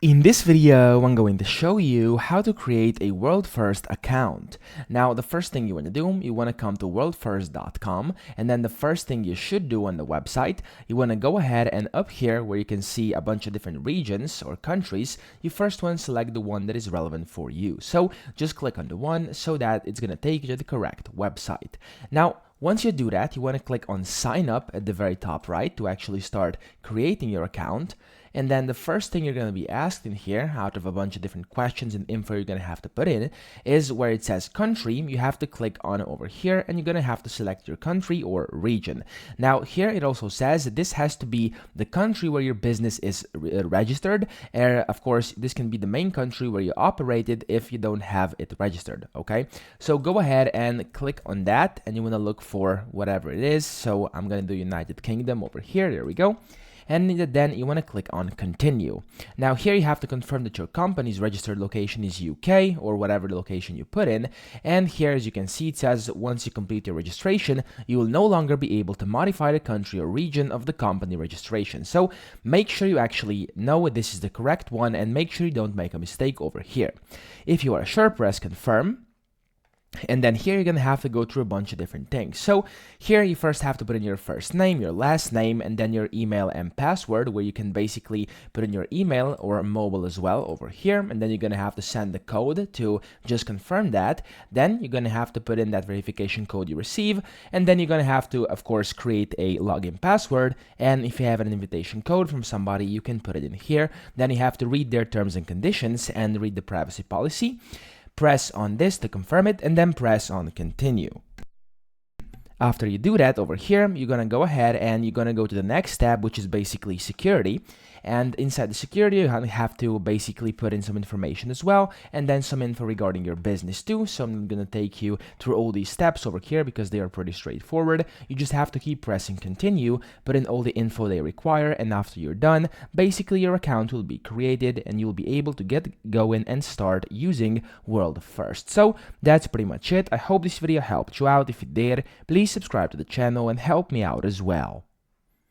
In this video, I'm going to show you how to create a WorldFirst account. Now, the first thing you want to do, you want to come to worldfirst.com, and then the first thing you should do on the website, you want to go ahead and up here where you can see a bunch of different regions or countries, you first want to select the one that is relevant for you. So just click on the one so that it's going to take you to the correct website. Now, once you do that, you want to click on sign up at the very top right to actually start creating your account. And then the first thing you're going to be asked in here, out of a bunch of different questions and info you're going to have to put in, is where it says country. You have to click on it over here, and you're going to have to select your country or region. Now, here it also says that this has to be the country where your business is registered. Of course, this can be the main country where you operated if you don't have it registered, okay? So go ahead and click on that, and you want to look for whatever it is. So I'm going to do United Kingdom over here. There we go. And then you want to click on continue. Now here you have to confirm that your company's registered location is UK or whatever the location you put in. And here, as you can see, it says once you complete your registration, you will no longer be able to modify the country or region of the company registration. So make sure you actually know this is the correct one and make sure you don't make a mistake over here. If you are sure, press confirm. And then here you're going to have to go through a bunch of different things. So here you first have to put in your first name, your last name, and then your email and password, where you can basically put in your email or mobile as well over here. And then you're going to have to send the code to just confirm that. Then you're going to have to put in that verification code you receive. And then you're going to have to, of course, create a login password. And if you have an invitation code from somebody, you can put it in here. Then you have to read their terms and conditions and read the privacy policy. Press on this to confirm it, and then press on continue. After you do that, over here, you're going to go ahead and you're going to go to the next tab, which is basically security. And inside the security, you have to basically put in some information as well, and then some info regarding your business too. So I'm going to take you through all these steps over here because they are pretty straightforward. You just have to keep pressing continue, put in all the info they require, and after you're done, basically your account will be created and you'll be able to get going and start using WorldFirst. So that's pretty much it. I hope this video helped you out. If it did, please subscribe to the channel and help me out as well.